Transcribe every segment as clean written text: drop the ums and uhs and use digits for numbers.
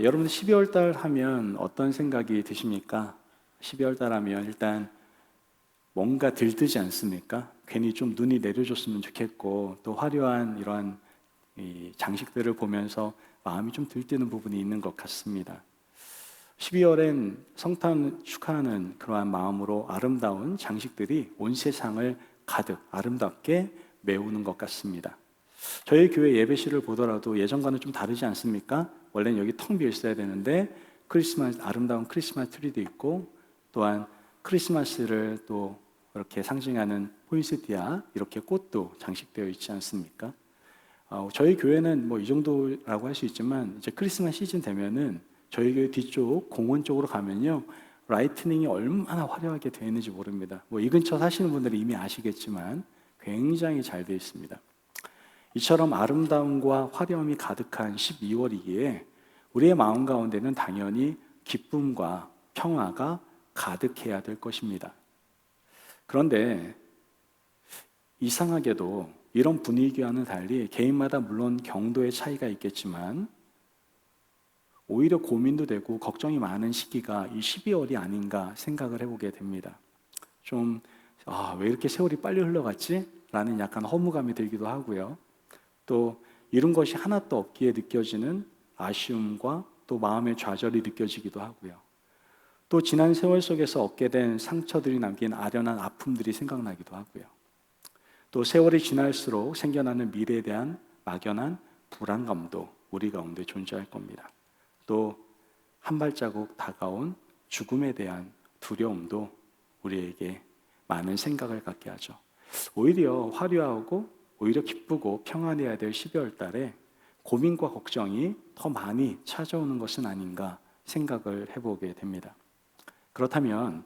여러분 12월 달 하면 어떤 생각이 드십니까? 12월 달 하면 일단 뭔가 들뜨지 않습니까? 괜히 좀 눈이 내려줬으면 좋겠고 또 화려한 이러한 이 장식들을 보면서 마음이 좀 들뜨는 부분이 있는 것 같습니다. 12월엔 성탄 축하하는 그러한 마음으로 아름다운 장식들이 온 세상을 가득 아름답게 메우는 것 같습니다. 저희 교회 예배실을 보더라도 예전과는 좀 다르지 않습니까? 원래는 여기 텅 비어 있어야 되는데 아름다운 크리스마스 트리도 있고 또한 크리스마스를 또 이렇게 상징하는 포인settia 이렇게 꽃도 장식되어 있지 않습니까? 저희 교회는 뭐 이 정도라고 할 수 있지만 이제 크리스마스 시즌 되면은 저희 교회 뒤쪽 공원 쪽으로 가면요 라이트닝이 얼마나 화려하게 되어 있는지 모릅니다. 뭐 이 근처 사시는 분들은 이미 아시겠지만 굉장히 잘 되어 있습니다. 이처럼 아름다움과 화려함이 가득한 12월이기에 우리의 마음 가운데는 당연히 기쁨과 평화가 가득해야 될 것입니다. 그런데 이상하게도 이런 분위기와는 달리 개인마다 물론 경도의 차이가 있겠지만 오히려 고민도 되고 걱정이 많은 시기가 이 12월이 아닌가 생각을 해보게 됩니다. 왜 이렇게 세월이 빨리 흘러갔지? 라는 약간 허무감이 들기도 하고요. 또 이룬 것이 하나도 없기에 느껴지는 아쉬움과 또 마음의 좌절이 느껴지기도 하고요. 또 지난 세월 속에서 얻게 된 상처들이 남긴 아련한 아픔들이 생각나기도 하고요. 또 세월이 지날수록 생겨나는 미래에 대한 막연한 불안감도 우리 가운데 존재할 겁니다. 또 한 발자국 다가온 죽음에 대한 두려움도 우리에게 많은 생각을 갖게 하죠. 오히려 화려하고 오히려 기쁘고 평안해야 될 12월 달에 고민과 걱정이 더 많이 찾아오는 것은 아닌가 생각을 해보게 됩니다. 그렇다면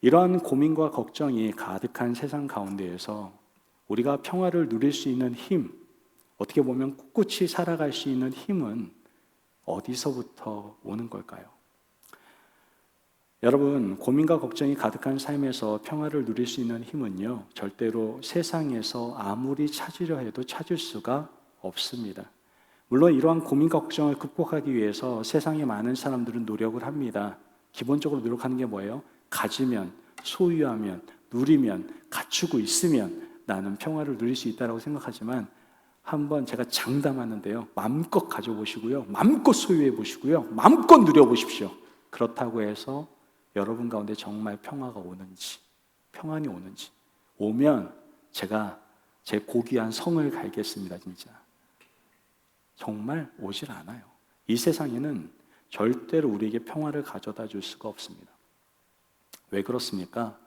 이러한 고민과 걱정이 가득한 세상 가운데에서 우리가 평화를 누릴 수 있는 힘, 어떻게 보면 꿋꿋이 살아갈 수 있는 힘은 어디서부터 오는 걸까요? 여러분, 고민과 걱정이 가득한 삶에서 평화를 누릴 수 있는 힘은요, 절대로 세상에서 아무리 찾으려 해도 찾을 수가 없습니다. 물론 이러한 고민과 걱정을 극복하기 위해서 세상에 많은 사람들은 노력을 합니다. 기본적으로 노력하는 게 뭐예요? 가지면, 소유하면, 누리면, 갖추고 있으면 나는 평화를 누릴 수 있다고 생각하지만 한번 제가 장담하는데요. 마음껏 가져보시고요. 마음껏 소유해 보시고요. 마음껏 누려보십시오. 그렇다고 해서 여러분 가운데 정말 평화가 오는지, 평안이 오는지 오면 제가 제 고귀한 성을 갈겠습니다. 진짜. 정말 오질 않아요. 이 세상에는 절대로 우리에게 평화를 가져다 줄 수가 없습니다. 왜 그렇습니까?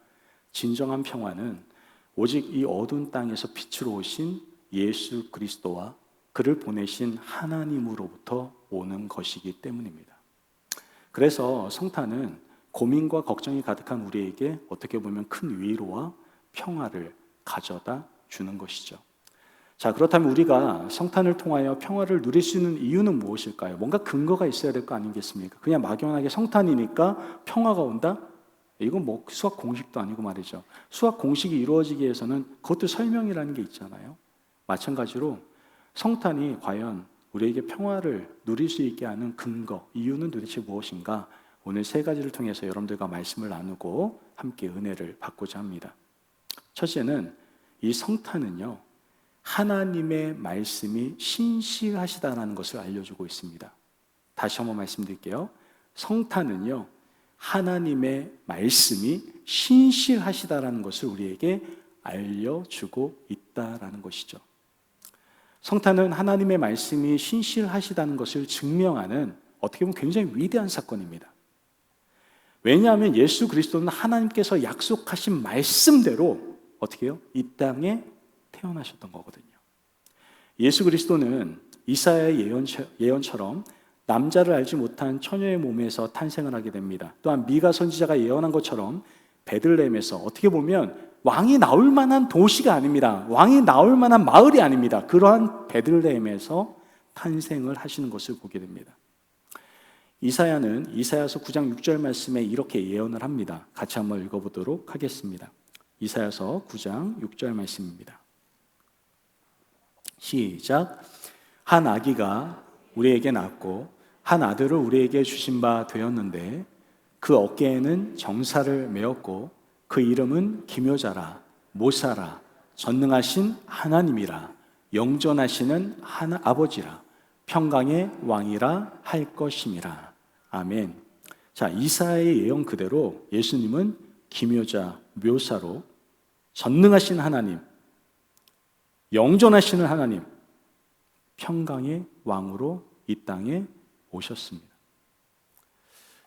진정한 평화는 오직 이 어두운 땅에서 빛으로 오신 예수 그리스도와 그를 보내신 하나님으로부터 오는 것이기 때문입니다. 그래서 성탄은 고민과 걱정이 가득한 우리에게 어떻게 보면 큰 위로와 평화를 가져다 주는 것이죠. 자, 그렇다면 우리가 성탄을 통하여 평화를 누릴 수 있는 이유는 무엇일까요? 뭔가 근거가 있어야 될 거 아니겠습니까? 그냥 막연하게 성탄이니까 평화가 온다? 이건 뭐 수학 공식도 아니고 말이죠. 수학 공식이 이루어지기 위해서는 그것도 설명이라는 게 있잖아요. 마찬가지로 성탄이 과연 우리에게 평화를 누릴 수 있게 하는 근거, 이유는 도대체 무엇인가? 오늘 세 가지를 통해서 여러분들과 말씀을 나누고 함께 은혜를 받고자 합니다. 첫째는 이 성탄은요, 하나님의 말씀이 신실하시다는 것을 알려주고 있습니다. 다시 한번 말씀드릴게요. 성탄은요, 하나님의 말씀이 신실하시다는 것을 우리에게 알려주고 있다는 것이죠. 성탄은 하나님의 말씀이 신실하시다는 것을 증명하는 어떻게 보면 굉장히 위대한 사건입니다. 왜냐하면 예수 그리스도는 하나님께서 약속하신 말씀대로 어떻게 해요? 이 땅에 태어나셨던 거거든요. 예수 그리스도는 이사야의 예언처럼 남자를 알지 못한 처녀의 몸에서 탄생을 하게 됩니다. 또한 미가 선지자가 예언한 것처럼 베들레헴에서 어떻게 보면 왕이 나올 만한 도시가 아닙니다. 왕이 나올 만한 마을이 아닙니다. 그러한 베들레헴에서 탄생을 하시는 것을 보게 됩니다. 이사야는 이사야서 9장 6절 말씀에 이렇게 예언을 합니다. 같이 한번 읽어보도록 하겠습니다. 이사야서 9장 6절 말씀입니다. 시작. 한 아기가 우리에게 낳고 한 아들을 우리에게 주신 바 되었는데 그 어깨에는 정사를 메었고 그 이름은 기묘자라 모사라 전능하신 하나님이라 영존하시는 아버지라 평강의 왕이라 할 것임이라. 아멘. 자, 이사야의 예언 그대로 예수님은 기묘자 묘사로 전능하신 하나님, 영존하시는 하나님, 평강의 왕으로 이 땅에 오셨습니다.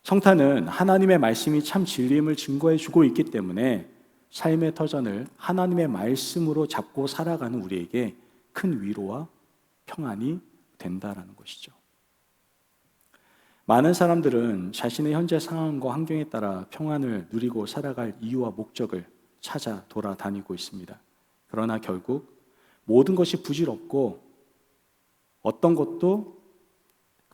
성탄은 하나님의 말씀이 참 진리임을 증거해 주고 있기 때문에 삶의 터전을 하나님의 말씀으로 잡고 살아가는 우리에게 큰 위로와 평안이 된다라는 것이죠. 많은 사람들은 자신의 현재 상황과 환경에 따라 평안을 누리고 살아갈 이유와 목적을 찾아 돌아다니고 있습니다. 그러나 결국 모든 것이 부질없고 어떤 것도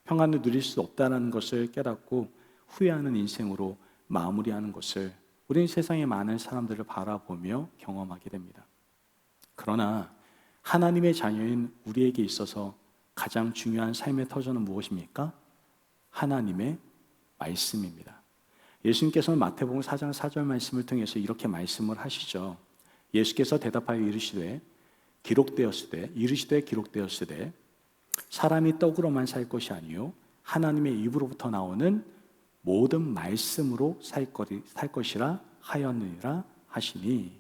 평안을 누릴 수 없다는 것을 깨닫고 후회하는 인생으로 마무리하는 것을 우리는 세상의 많은 사람들을 바라보며 경험하게 됩니다. 그러나 하나님의 자녀인 우리에게 있어서 가장 중요한 삶의 터전은 무엇입니까? 하나님의 말씀입니다. 예수님께서는 마태복음 4장 4절 말씀을 통해서 이렇게 말씀을 하시죠. 예수께서 대답하여 이르시되 기록되었으되 사람이 떡으로만 살 것이 아니요 하나님의 입으로부터 나오는 모든 말씀으로 살 것이라 하였느니라 하시니.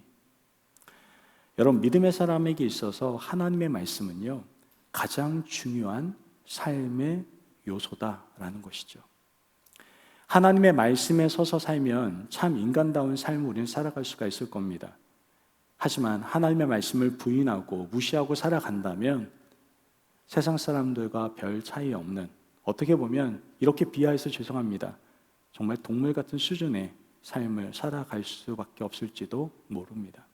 여러분, 믿음의 사람에게 있어서 하나님의 말씀은요 가장 중요한 삶의 요소다라는 것이죠. 하나님의 말씀에 서서 살면 참 인간다운 삶을 우리는 살아갈 수가 있을 겁니다. 하지만 하나님의 말씀을 부인하고 무시하고 살아간다면 세상 사람들과 별 차이 없는, 어떻게 보면 이렇게 비하해서 죄송합니다, 정말 동물 같은 수준의 삶을 살아갈 수밖에 없을지도 모릅니다.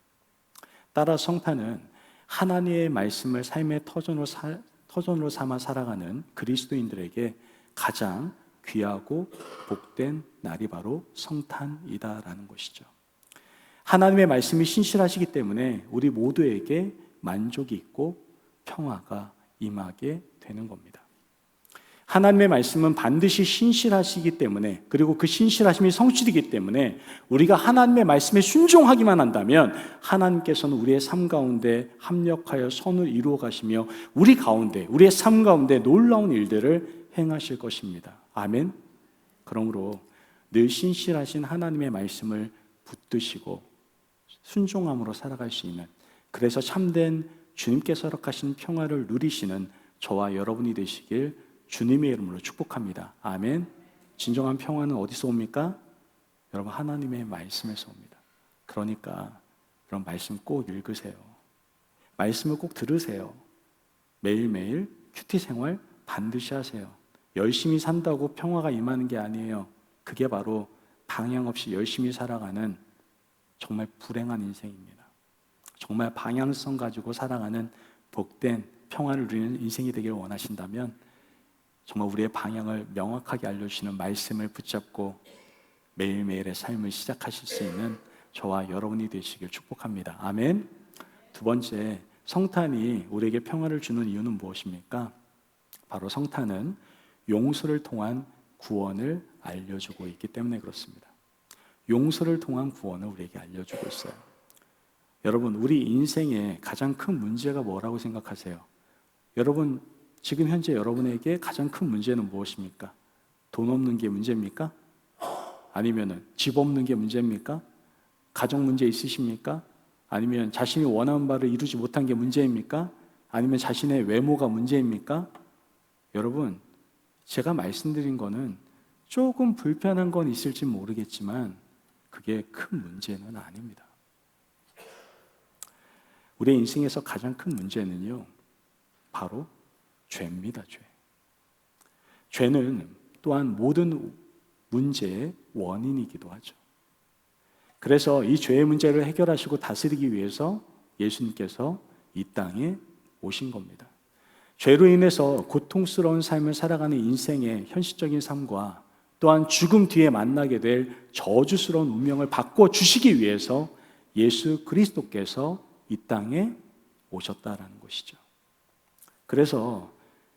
따라 성탄은 하나님의 말씀을 삶의 터전으로 삼아 살아가는 그리스도인들에게 가장 귀하고 복된 날이 바로 성탄이다라는 것이죠. 하나님의 말씀이 신실하시기 때문에 우리 모두에게 만족이 있고 평화가 임하게 되는 겁니다. 하나님의 말씀은 반드시 신실하시기 때문에, 그리고 그 신실하심이 성취되기 때문에 우리가 하나님의 말씀에 순종하기만 한다면 하나님께서는 우리의 삶 가운데 합력하여 선을 이루어 가시며 우리 가운데, 우리의 삶 가운데 놀라운 일들을 행하실 것입니다. 아멘. 그러므로 늘 신실하신 하나님의 말씀을 붙드시고 순종함으로 살아갈 수 있는, 그래서 참된 주님께서 허락하신 평화를 누리시는 저와 여러분이 되시길 주님의 이름으로 축복합니다. 아멘. 진정한 평화는 어디서 옵니까? 여러분, 하나님의 말씀에서 옵니다. 그러니까 그런 말씀 꼭 읽으세요. 말씀을 꼭 들으세요. 매일매일 큐티 생활 반드시 하세요. 열심히 산다고 평화가 임하는 게 아니에요. 그게 바로 방향 없이 열심히 살아가는 정말 불행한 인생입니다. 정말 방향성 가지고 살아가는 복된 평화를 누리는 인생이 되기를 원하신다면 정말 우리의 방향을 명확하게 알려주시는 말씀을 붙잡고 매일매일의 삶을 시작하실 수 있는 저와 여러분이 되시길 축복합니다. 아멘. 두 번째, 성탄이 우리에게 평화를 주는 이유는 무엇입니까? 바로 성탄은 용서를 통한 구원을 알려주고 있기 때문에 그렇습니다. 용서를 통한 구원을 우리에게 알려주고 있어요. 여러분, 우리 인생의 가장 큰 문제가 뭐라고 생각하세요? 여러분, 지금 현재 여러분에게 가장 큰 문제는 무엇입니까? 돈 없는 게 문제입니까? 아니면 집 없는 게 문제입니까? 가정 문제 있으십니까? 아니면 자신이 원하는 바를 이루지 못한 게 문제입니까? 아니면 자신의 외모가 문제입니까? 여러분, 제가 말씀드린 거는 조금 불편한 건 있을지 모르겠지만 그게 큰 문제는 아닙니다. 우리의 인생에서 가장 큰 문제는요, 바로 죄입니다. 죄는 또한 모든 문제의 원인이기도 하죠. 그래서 이 죄의 문제를 해결하시고 다스리기 위해서 예수님께서 이 땅에 오신 겁니다. 죄로 인해서 고통스러운 삶을 살아가는 인생의 현실적인 삶과 또한 죽음 뒤에 만나게 될 저주스러운 운명을 바꿔주시기 위해서 예수 그리스도께서 이 땅에 오셨다라는 것이죠. 그래서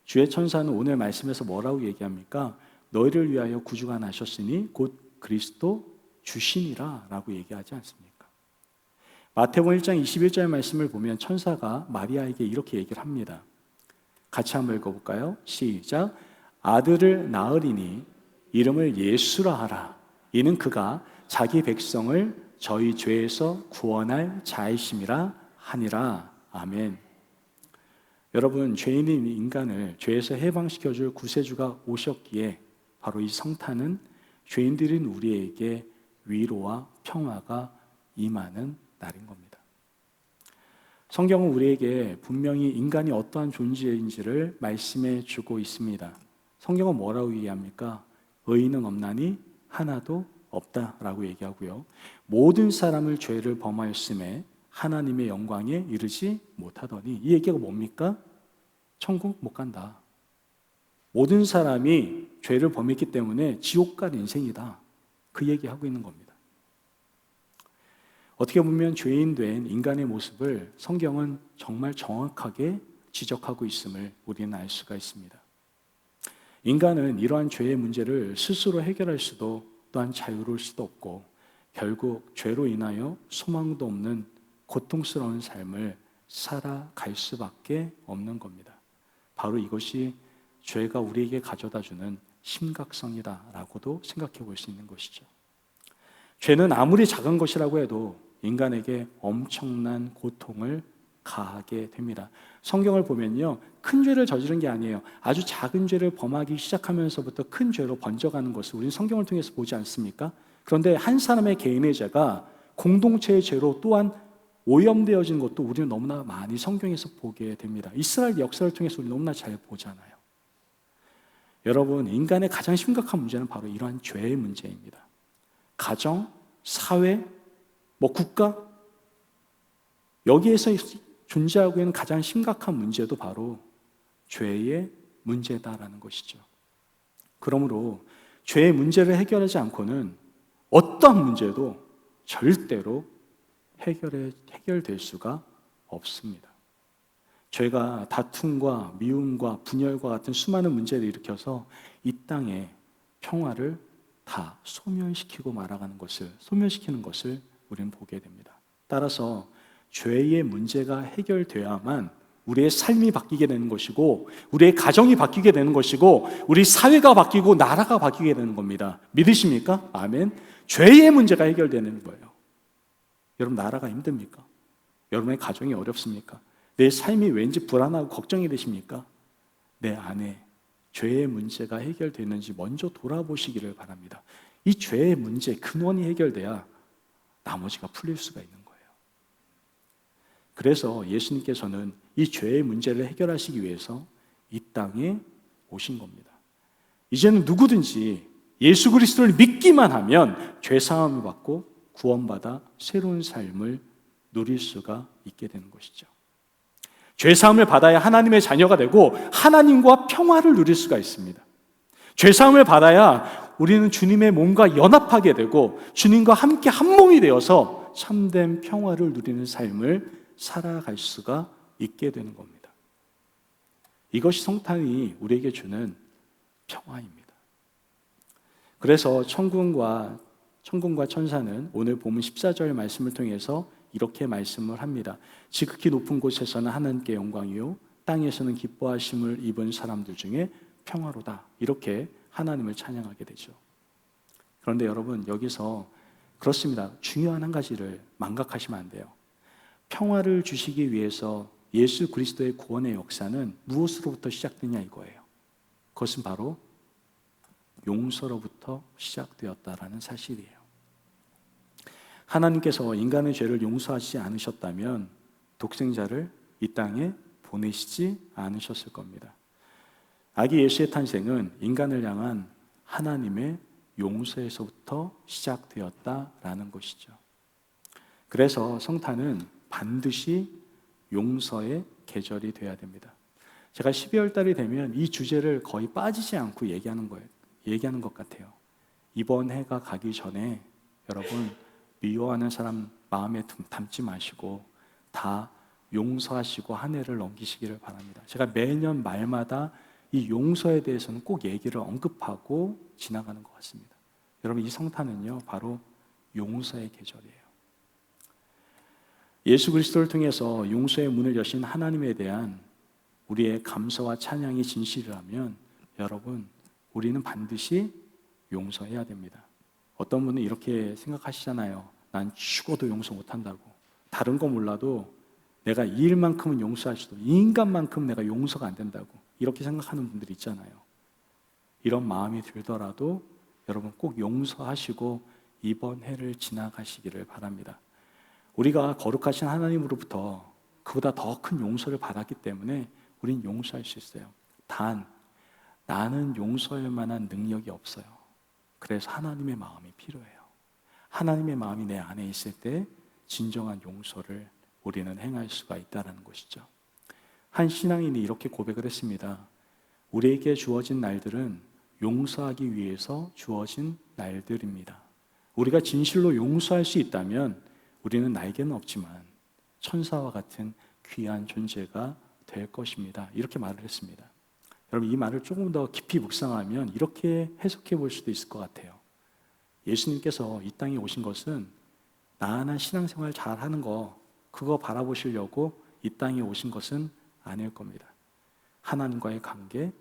주의 천사는 오늘 말씀에서 뭐라고 얘기합니까? 너희를 위하여 구주가 나셨으니 곧 그리스도 주시니라 라고 얘기하지 않습니까? 마태복음 1장 21절 말씀을 보면 천사가 마리아에게 이렇게 얘기를 합니다. 같이 한번 읽어볼까요? 시작. 아들을 낳으리니 이름을 예수라 하라. 이는 그가 자기 백성을 저희 죄에서 구원할 자이심이라 하니라. 아멘. 여러분, 죄인인 인간을 죄에서 해방시켜줄 구세주가 오셨기에 바로 이 성탄은 죄인들인 우리에게 위로와 평화가 임하는 날인 겁니다. 성경은 우리에게 분명히 인간이 어떠한 존재인지를 말씀해 주고 있습니다. 성경은 뭐라고 얘기합니까? 의인은 없나니 하나도 없다라고 얘기하고요. 모든 사람을 죄를 범하였음에 하나님의 영광에 이르지 못하더니, 이 얘기가 뭡니까? 천국 못 간다. 모든 사람이 죄를 범했기 때문에 지옥 갈 인생이다. 그 얘기하고 있는 겁니다. 어떻게 보면 죄인 된 인간의 모습을 성경은 정말 정확하게 지적하고 있음을 우리는 알 수가 있습니다. 인간은 이러한 죄의 문제를 스스로 해결할 수도 또한 자유로울 수도 없고 결국 죄로 인하여 소망도 없는 고통스러운 삶을 살아갈 수밖에 없는 겁니다. 바로 이것이 죄가 우리에게 가져다주는 심각성이다라고도 생각해 볼 수 있는 것이죠. 죄는 아무리 작은 것이라고 해도 인간에게 엄청난 고통을 가하게 됩니다. 성경을 보면요, 큰 죄를 저지른 게 아니에요. 아주 작은 죄를 범하기 시작하면서부터 큰 죄로 번져가는 것을 우리는 성경을 통해서 보지 않습니까? 그런데 한 사람의 개인의 죄가 공동체의 죄로 또한 오염되어진 것도 우리는 너무나 많이 성경에서 보게 됩니다. 이스라엘 역사를 통해서 우리 너무나 잘 보잖아요. 여러분, 인간의 가장 심각한 문제는 바로 이러한 죄의 문제입니다. 가정, 사회, 국가, 여기에서 존재하고 있는 가장 심각한 문제도 바로 죄의 문제다라는 것이죠. 그러므로 죄의 문제를 해결하지 않고는 어떤 문제도 절대로 해결될 수가 없습니다. 죄가 다툼과 미움과 분열과 같은 수많은 문제를 일으켜서 이 땅에 평화를 다 소멸시키는 것을 우리는 보게 됩니다. 따라서 죄의 문제가 해결되어야만 우리의 삶이 바뀌게 되는 것이고 우리의 가정이 바뀌게 되는 것이고 우리 사회가 바뀌고 나라가 바뀌게 되는 겁니다. 믿으십니까? 아멘. 죄의 문제가 해결되는 거예요. 여러분, 나라가 힘듭니까? 여러분의 가정이 어렵습니까? 내 삶이 왠지 불안하고 걱정이 되십니까? 내 안에 죄의 문제가 해결되는지 먼저 돌아보시기를 바랍니다. 이 죄의 문제, 근원이 해결돼야 나머지가 풀릴 수가 있는 거예요. 그래서 예수님께서는 이 죄의 문제를 해결하시기 위해서 이 땅에 오신 겁니다. 이제는 누구든지 예수 그리스도를 믿기만 하면 죄 사함을 받고 구원받아 새로운 삶을 누릴 수가 있게 되는 것이죠. 죄 사함을 받아야 하나님의 자녀가 되고 하나님과 평화를 누릴 수가 있습니다. 죄 사함을 받아야 우리는 주님의 몸과 연합하게 되고 주님과 함께 한 몸이 되어서 참된 평화를 누리는 삶을 살아갈 수가 있게 되는 겁니다. 이것이 성탄이 우리에게 주는 평화입니다. 그래서 천군과 천사는 오늘 본문 14절 말씀을 통해서 이렇게 말씀을 합니다. 지극히 높은 곳에서는 하나님께 영광이요 땅에서는 기뻐하심을 입은 사람들 중에 평화로다. 이렇게 하나님을 찬양하게 되죠. 그런데 여러분, 여기서 그렇습니다. 중요한 한 가지를 망각하시면 안 돼요. 평화를 주시기 위해서 예수 그리스도의 구원의 역사는 무엇으로부터 시작되냐 이거예요. 그것은 바로 용서로부터 시작되었다라는 사실이에요. 하나님께서 인간의 죄를 용서하지 않으셨다면 독생자를 이 땅에 보내시지 않으셨을 겁니다. 아기 예수의 탄생은 인간을 향한 하나님의 용서에서부터 시작되었다라는 것이죠. 그래서 성탄은 반드시 용서의 계절이 되어야 됩니다. 제가 12월 달이 되면 이 주제를 거의 빠지지 않고 얘기하는 것 같아요. 이번 해가 가기 전에 여러분, 미워하는 사람 마음에 담지 마시고 다 용서하시고 한 해를 넘기시기를 바랍니다. 제가 매년 말마다 이 용서에 대해서는 꼭 얘기를 언급하고 지나가는 것 같습니다. 여러분, 이 성탄은요, 바로 용서의 계절이에요. 예수 그리스도를 통해서 용서의 문을 여신 하나님에 대한 우리의 감사와 찬양이 진실이라면 여러분, 우리는 반드시 용서해야 됩니다. 어떤 분은 이렇게 생각하시잖아요. 난 죽어도 용서 못한다고. 다른 거 몰라도 내가 이 일만큼은 용서할 수도, 이 인간만큼 내가 용서가 안 된다고 이렇게 생각하는 분들이 있잖아요. 이런 마음이 들더라도 여러분 꼭 용서하시고 이번 해를 지나가시기를 바랍니다. 우리가 거룩하신 하나님으로부터 그보다 더 큰 용서를 받았기 때문에 우린 용서할 수 있어요. 단 나는 용서할 만한 능력이 없어요. 그래서 하나님의 마음이 필요해요. 하나님의 마음이 내 안에 있을 때 진정한 용서를 우리는 행할 수가 있다는 것이죠. 한 신앙인이 이렇게 고백을 했습니다. 우리에게 주어진 날들은 용서하기 위해서 주어진 날들입니다. 우리가 진실로 용서할 수 있다면 우리는 나에게는 없지만 천사와 같은 귀한 존재가 될 것입니다. 이렇게 말을 했습니다. 여러분, 이 말을 조금 더 깊이 묵상하면 이렇게 해석해 볼 수도 있을 것 같아요. 예수님께서 이 땅에 오신 것은 나나 신앙생활 잘하는 거 그거 바라보시려고 이 땅에 오신 것은 아닐 겁니다. 하나님과의 관계,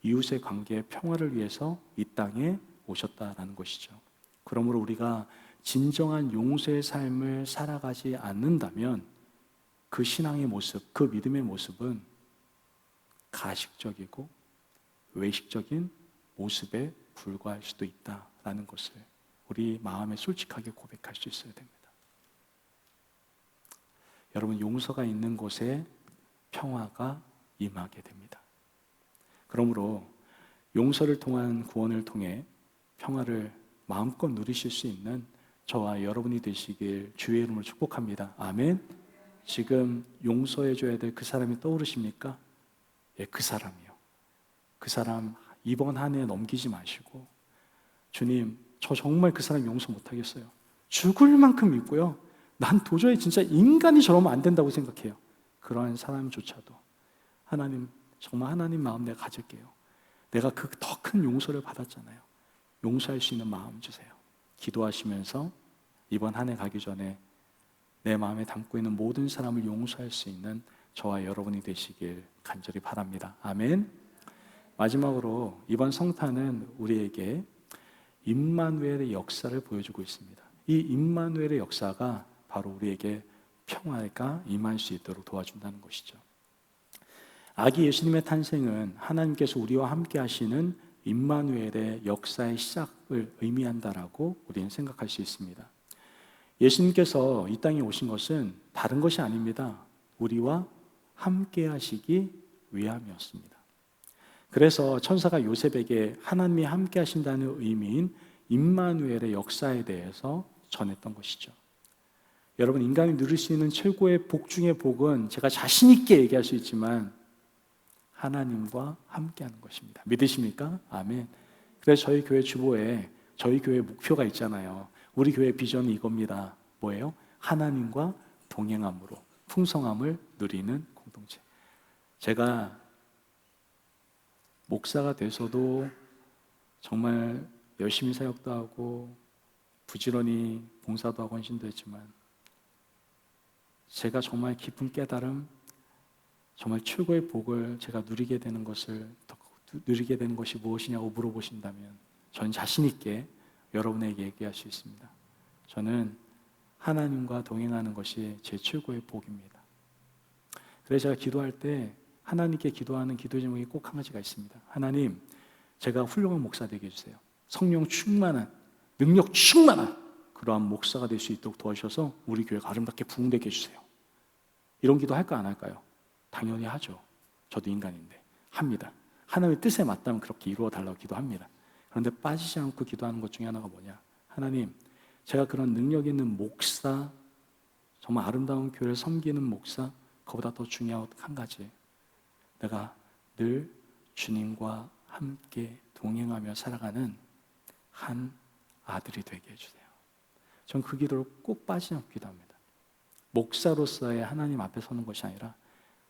이웃의 관계의 평화를 위해서 이 땅에 오셨다라는 것이죠. 그러므로 우리가 진정한 용서의 삶을 살아가지 않는다면 그 신앙의 모습, 그 믿음의 모습은 가식적이고 외식적인 모습에 불과할 수도 있다라는 것을 우리 마음에 솔직하게 고백할 수 있어야 됩니다. 여러분, 용서가 있는 곳에 평화가 임하게 됩니다. 그러므로 용서를 통한 구원을 통해 평화를 마음껏 누리실 수 있는 저와 여러분이 되시길 주의 이름으로 축복합니다. 아멘. 지금 용서해줘야 될 그 사람이 떠오르십니까? 예, 그 사람이요. 그 사람 이번 한 해 넘기지 마시고 주님, 저 정말 그 사람 용서 못하겠어요. 죽을 만큼 믿고요. 난 도저히 진짜 인간이 저러면 안 된다고 생각해요. 그러한 사람조차도 하나님, 정말 하나님 마음 내가 가질게요. 내가 그 더 큰 용서를 받았잖아요. 용서할 수 있는 마음 주세요. 기도하시면서 이번 한 해 가기 전에 내 마음에 담고 있는 모든 사람을 용서할 수 있는 저와 여러분이 되시길 간절히 바랍니다. 아멘. 마지막으로 이번 성탄은 우리에게 임마누엘의 역사를 보여주고 있습니다. 이 임마누엘의 역사가 바로 우리에게 평화가 임할 수 있도록 도와준다는 것이죠. 아기 예수님의 탄생은 하나님께서 우리와 함께 하시는 임마누엘의 역사의 시작을 의미한다라고 우리는 생각할 수 있습니다. 예수님께서 이 땅에 오신 것은 다른 것이 아닙니다. 우리와 함께 하시기 위함이었습니다. 그래서 천사가 요셉에게 하나님이 함께 하신다는 의미인 임마누엘의 역사에 대해서 전했던 것이죠. 여러분, 인간이 누릴 수 있는 최고의 복 중의 복은 제가 자신 있게 얘기할 수 있지만 하나님과 함께하는 것입니다. 믿으십니까? 아멘. 그래서 저희 교회 주보에 저희 교회 목표가 있잖아요. 우리 교회 비전이 이겁니다. 뭐예요? 하나님과 동행함으로 풍성함을 누리는 공동체. 제가 목사가 돼서도 정말 열심히 사역도 하고 부지런히 봉사도 하고 헌신도 했지만 제가 정말 깊은 깨달음, 정말 최고의 복을 제가 누리게 되는 것이 무엇이냐고 물어보신다면 저는 자신 있게 여러분에게 얘기할 수 있습니다. 저는 하나님과 동행하는 것이 제 최고의 복입니다. 그래서 제가 기도할 때 하나님께 기도하는 기도 제목이 꼭 한 가지가 있습니다. 하나님, 제가 훌륭한 목사 되게 해주세요. 성령 충만한, 능력 충만한 그러한 목사가 될 수 있도록 도와주셔서 우리 교회가 아름답게 부흥되게 해주세요. 이런 기도 할까 안 할까요? 당연히 하죠. 저도 인간인데 합니다. 하나님의 뜻에 맞다면 그렇게 이루어 달라고 기도합니다. 그런데 빠지지 않고 기도하는 것 중에 하나가 뭐냐? 하나님, 제가 그런 능력 있는 목사, 정말 아름다운 교회를 섬기는 목사, 그보다 더 중요한 한 가지, 내가 늘 주님과 함께 동행하며 살아가는 한 아들이 되게 해주세요. 전 그 기도를 꼭 빠지지 않고 기도합니다. 목사로서의 하나님 앞에 서는 것이 아니라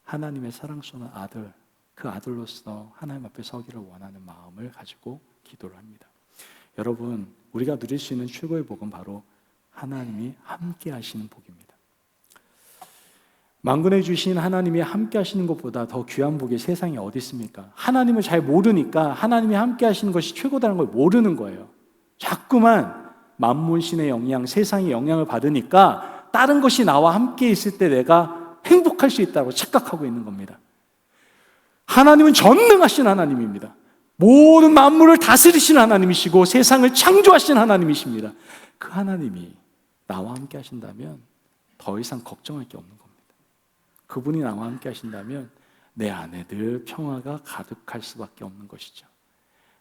하나님의 사랑스러운 아들, 그 아들로서 하나님 앞에 서기를 원하는 마음을 가지고 기도를 합니다. 여러분, 우리가 누릴 수 있는 최고의 복은 바로 하나님이 함께 하시는 복입니다. 만군에 주신 하나님이 함께 하시는 것보다 더 귀한 복이 세상에 어디 있습니까? 하나님을 잘 모르니까 하나님이 함께 하시는 것이 최고다는 걸 모르는 거예요. 자꾸만 만문신의 영향, 세상의 영향을 받으니까 다른 것이 나와 함께 있을 때 내가 행복할 수 있다고 착각하고 있는 겁니다. 하나님은 전능하신 하나님입니다. 모든 만물을 다스리시는 하나님이시고 세상을 창조하신 하나님이십니다. 그 하나님이 나와 함께 하신다면 더 이상 걱정할 게 없는 겁니다. 그분이 나와 함께 하신다면 내 안에 늘 평화가 가득할 수밖에 없는 것이죠.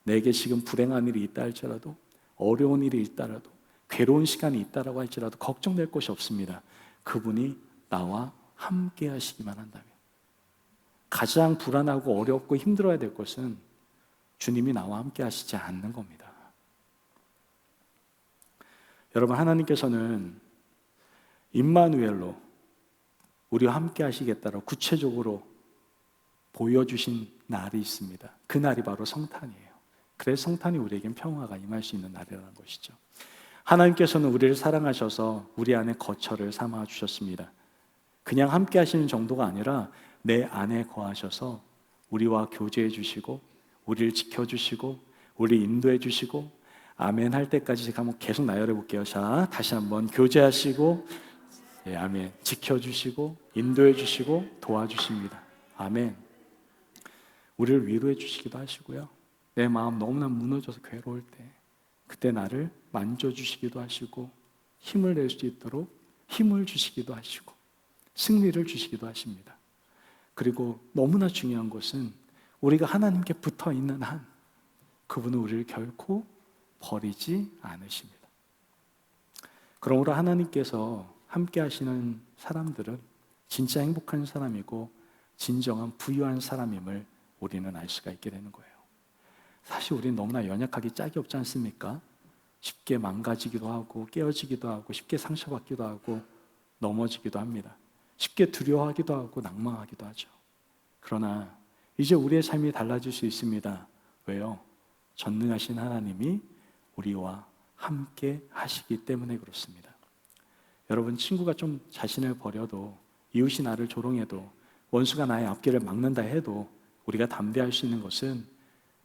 내게 지금 불행한 일이 있다 할지라도, 어려운 일이 있다라도, 괴로운 시간이 있다라고 할지라도 걱정될 것이 없습니다. 그분이 나와 함께 하시기만 한다면. 가장 불안하고 어렵고 힘들어야 될 것은 주님이 나와 함께 하시지 않는 겁니다. 여러분, 하나님께서는 임마누엘로 우리와 함께 하시겠다고 구체적으로 보여주신 날이 있습니다. 그 날이 바로 성탄이에요. 그래서 성탄이 우리에겐 평화가 임할 수 있는 날이라는 것이죠. 하나님께서는 우리를 사랑하셔서 우리 안에 거처를 삼아 주셨습니다. 그냥 함께 하시는 정도가 아니라 내 안에 거하셔서 우리와 교제해 주시고 우리를 지켜주시고 우리 인도해 주시고 아멘 할 때까지 제가 한번 계속 나열해 볼게요. 자, 다시 한번 교제하시고 아멘 지켜주시고 인도해 주시고 도와주십니다. 아멘. 우리를 위로해 주시기도 하시고요. 내 마음 너무나 무너져서 괴로울 때 그때 나를 만져주시기도 하시고 힘을 낼 수 있도록 힘을 주시기도 하시고 승리를 주시기도 하십니다. 그리고 너무나 중요한 것은 우리가 하나님께 붙어 있는 한 그분은 우리를 결코 버리지 않으십니다. 그러므로 하나님께서 함께 하시는 사람들은 진짜 행복한 사람이고 진정한 부유한 사람임을 우리는 알 수가 있게 되는 거예요. 사실 우리는 너무나 연약하기 짝이 없지 않습니까? 쉽게 망가지기도 하고 깨어지기도 하고 쉽게 상처받기도 하고 넘어지기도 합니다. 쉽게 두려워하기도 하고 낭망하기도 하죠. 그러나 이제 우리의 삶이 달라질 수 있습니다. 왜요? 전능하신 하나님이 우리와 함께 하시기 때문에 그렇습니다. 여러분, 친구가 좀 자신을 버려도 이웃이 나를 조롱해도 원수가 나의 앞길을 막는다 해도 우리가 담대할 수 있는 것은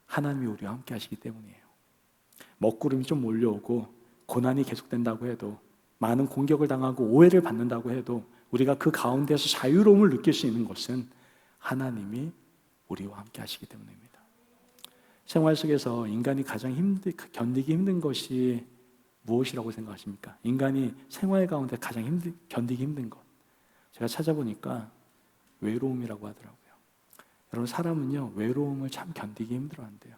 하나님이 우리와 함께 하시기 때문이에요. 먹구름이 좀 몰려오고 고난이 계속된다고 해도 많은 공격을 당하고 오해를 받는다고 해도 우리가 그 가운데서 자유로움을 느낄 수 있는 것은 하나님이 우리와 함께 하시기 때문입니다. 생활 속에서 인간이 가장 견디기 힘든 것이 무엇이라고 생각하십니까? 인간이 생활 가운데 가장 견디기 힘든 것. 제가 찾아보니까 외로움이라고 하더라고요. 여러분, 사람은요, 외로움을 참 견디기 힘들어한대요.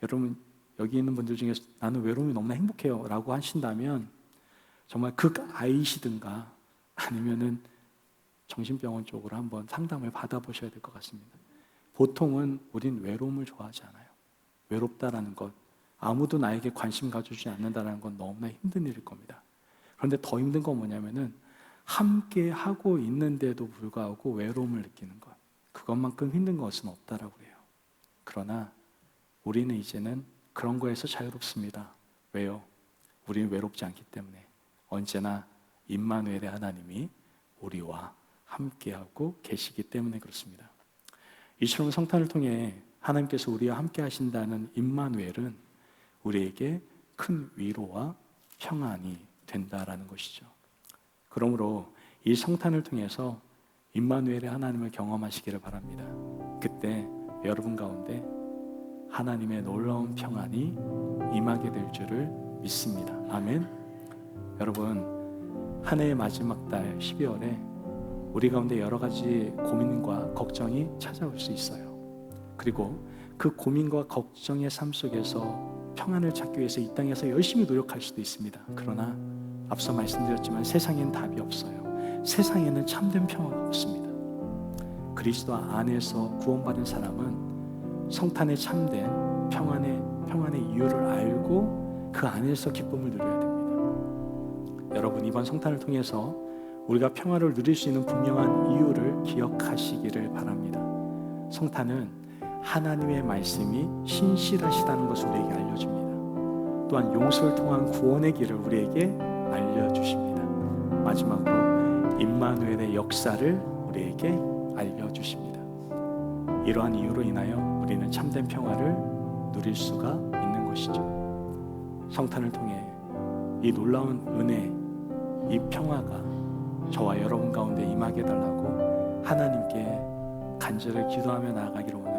여러분, 여기 있는 분들 중에 나는 외로움이 너무나 행복해요 라고 하신다면 정말 극아이시든가 아니면은 정신병원 쪽으로 한번 상담을 받아보셔야 될 것 같습니다. 보통은 우린 외로움을 좋아하지 않아요. 외롭다라는 것, 아무도 나에게 관심 가져주지 않는다는 건 너무나 힘든 일일 겁니다. 그런데 더 힘든 건 뭐냐면은 함께 하고 있는데도 불구하고 외로움을 느끼는 것, 그것만큼 힘든 것은 없다라고 해요. 그러나 우리는 이제는 그런 거에서 자유롭습니다. 왜요? 우리는 외롭지 않기 때문에 언제나 임마누엘의 하나님이 우리와 함께하고 계시기 때문에 그렇습니다. 이처럼 성탄을 통해 하나님께서 우리와 함께 하신다는 임마누엘은 우리에게 큰 위로와 평안이 된다라는 것이죠. 그러므로 이 성탄을 통해서 임마누엘의 하나님을 경험하시기를 바랍니다. 그때 여러분 가운데 하나님의 놀라운 평안이 임하게 될 줄을 믿습니다. 아멘. 여러분, 한 해의 마지막 달 12월에 우리 가운데 여러 가지 고민과 걱정이 찾아올 수 있어요. 그리고 그 고민과 걱정의 삶 속에서 평안을 찾기 위해서 이 땅에서 열심히 노력할 수도 있습니다. 그러나 앞서 말씀드렸지만 세상엔 답이 없어요. 세상에는 참된 평화가 없습니다. 그리스도 안에서 구원받은 사람은 성탄의 참된 평안의 이유를 알고 그 안에서 기쁨을 누려야 됩니다. 여러분, 이번 성탄을 통해서 우리가 평화를 누릴 수 있는 분명한 이유를 기억하시기를 바랍니다. 성탄은 하나님의 말씀이 신실하시다는 것을 우리에게 알려줍니다. 또한 용서를 통한 구원의 길을 우리에게 알려주십니다. 마지막으로 임마누엘의 역사를 우리에게 알려주십니다. 이러한 이유로 인하여 우리는 참된 평화를 누릴 수가 있는 것이죠. 성탄을 통해 이 놀라운 은혜, 이 평화가 저와 여러분 가운데 임하게 달라고 하나님께 간절히 기도하며 나아가기를 원합니다.